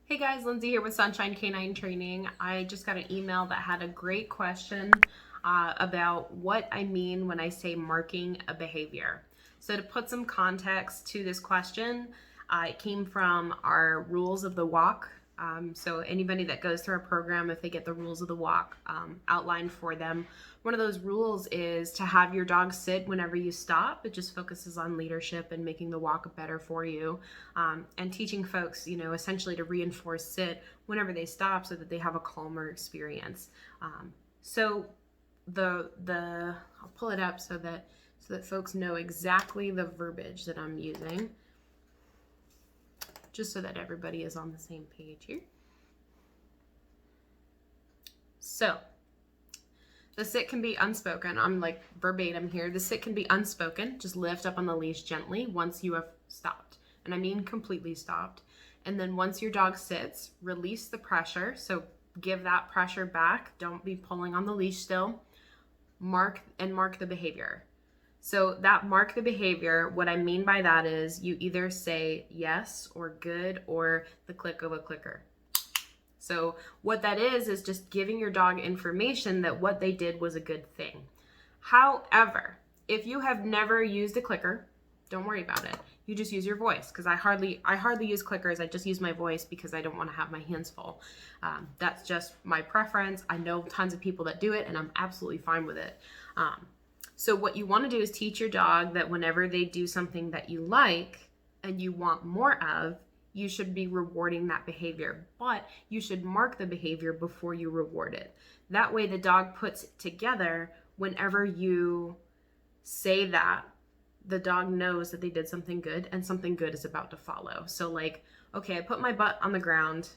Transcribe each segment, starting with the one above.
Hey guys, Lindsay here with Sunshine Canine Training. I just got an email that had a great question about what I mean when I say marking a behavior. So to put some context to this question, it came from our rules of the walk. So anybody that goes through our program, if they get the rules of the walk outlined for them, one of those rules is to have your dog sit whenever you stop. It just focuses on leadership and making the walk better for you, and teaching folks, essentially to reinforce sit whenever they stop so that they have a calmer experience. So I'll pull it up so that folks know exactly the verbiage that I'm using, just so that everybody is on the same page here. So the sit can be unspoken. I'm like verbatim here. The sit can be unspoken. Just lift up on the leash gently once you have stopped. And I mean completely stopped. And then once your dog sits, release the pressure. So give that pressure back. Don't be pulling on the leash still. Mark the behavior. So that mark the behavior, what I mean by that is you either say yes or good or the click of a clicker. So what that is just giving your dog information that what they did was a good thing. However, if you have never used a clicker, don't worry about it. You just use your voice, because I hardly use clickers. I just use my voice because I don't want to have my hands full. That's just my preference. I know tons of people that do it, and I'm absolutely fine with it. So what you want to do is teach your dog that whenever they do something that you like and you want more of, you should be rewarding that behavior, but you should mark the behavior before you reward it. That way the dog puts it together. Whenever you say that, the dog knows that they did something good and something good is about to follow. So like, okay, I put my butt on the ground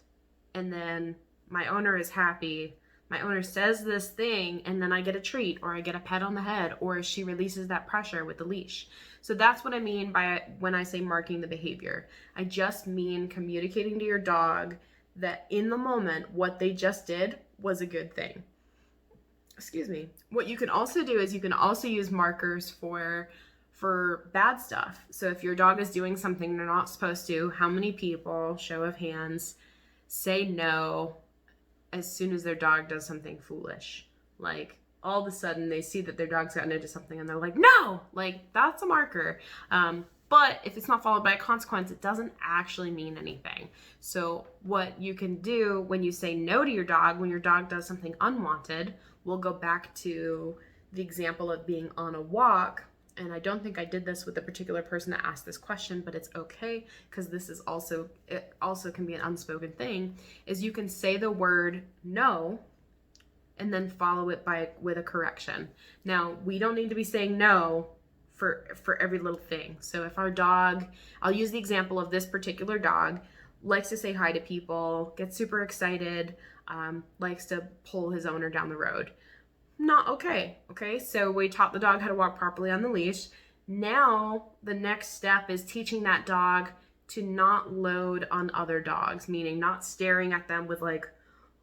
and then my owner is happy. My owner says this thing and then I get a treat, or I get a pet on the head, or she releases that pressure with the leash. So that's what I mean by when I say marking the behavior. I just mean communicating to your dog that in the moment, what they just did was a good thing. Excuse me. What you can also do is you can also use markers for bad stuff. So if your dog is doing something they're not supposed to, how many people, show of hands, say no as soon as their dog does something foolish? Like all of a sudden they see that their dog's gotten into something and they're like, no, like that's a marker. But if it's not followed by a consequence, it doesn't actually mean anything. So what you can do when you say no to your dog, when your dog does something unwanted, we'll go back to the example of being on a walk. And I don't think I did this with the particular person that asked this question, but it's okay, because this is it also can be an unspoken thing, is you can say the word no and then follow it with a correction. Now, we don't need to be saying no for every little thing. So if our dog, I'll use the example of this particular dog, likes to say hi to people, gets super excited, likes to pull his owner down the road. Not okay. Okay, so we taught the dog how to walk properly on the leash. Now the next step is teaching that dog to not load on other dogs, meaning not staring at them with like,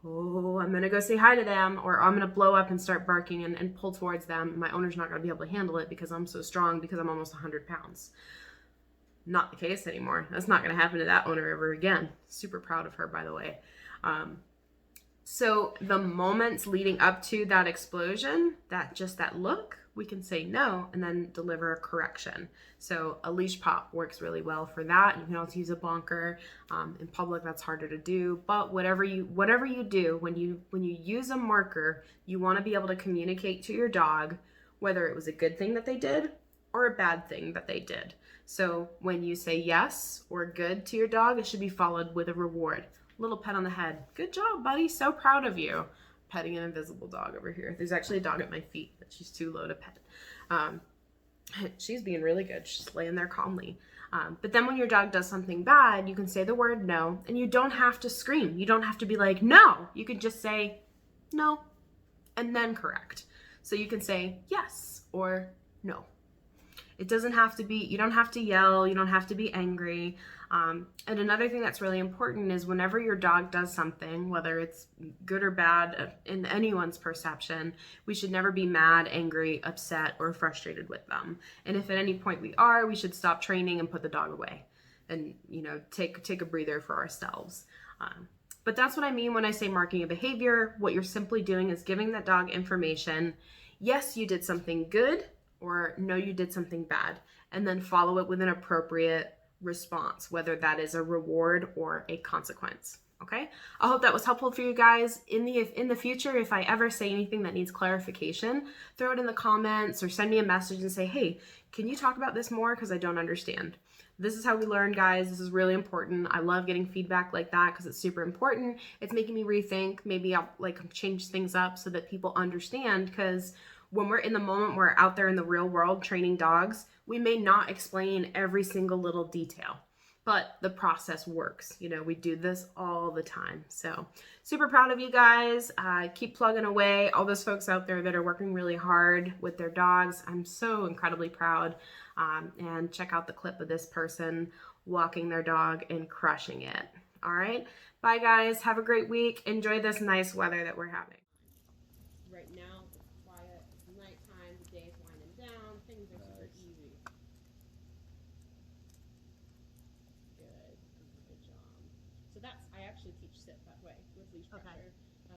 oh, I'm gonna go say hi to them, or I'm gonna blow up and start barking and pull towards them. My owner's not gonna be able to handle it because I'm so strong, because I'm almost 100 pounds. Not the case anymore. That's not gonna happen to that owner ever again. Super proud of her, by the way. So the moments leading up to that explosion, that look, we can say no and then deliver a correction. So a leash pop works really well for that. You can also use a bonker. In public, that's harder to do. But whatever you do, when you use a marker, you want to be able to communicate to your dog whether it was a good thing that they did or a bad thing that they did. So when you say yes or good to your dog, it should be followed with a reward. Little pet on the head. Good job, buddy. So proud of you. Petting an invisible dog over here. There's actually a dog at my feet, but she's too low to pet. She's being really good. She's laying there calmly. But then when your dog does something bad, you can say the word no, and you don't have to scream. You don't have to be like, no. You can just say no and then correct. So you can say yes or no. It doesn't have to be, you don't have to yell, you don't have to be angry. And another thing that's really important is whenever your dog does something, whether it's good or bad in anyone's perception, we should never be mad, angry, upset, or frustrated with them. And if at any point we are, we should stop training and put the dog away. you know, take a breather for ourselves. But that's what I mean when I say marking a behavior. What you're simply doing is giving that dog information. Yes, you did something good, or no, you did something bad, and then follow it with an appropriate response, whether that is a reward or a consequence. Okay, I hope that was helpful for you guys. In the future, if I ever say anything that needs clarification, throw it in the comments or send me a message and say, hey, can you talk about this more, because I don't understand. This is how we learn, guys. This is really important. I love getting feedback like that because it's super important. It's making me rethink. Maybe I'll like change things up so that people understand, because when we're in the moment, we're out there in the real world training dogs, we may not explain every single little detail, but the process works. You know, we do this all the time. So super proud of you guys. Keep plugging away. All those folks out there that are working really hard with their dogs, I'm so incredibly proud. And check out the clip of this person walking their dog and crushing it. All right. Bye, guys. Have a great week. Enjoy this nice weather that we're having. Right now, it's quiet. It's nighttime. The day's winding down. Things are super easy. Good job. So I actually teach sit that way with leash pressure.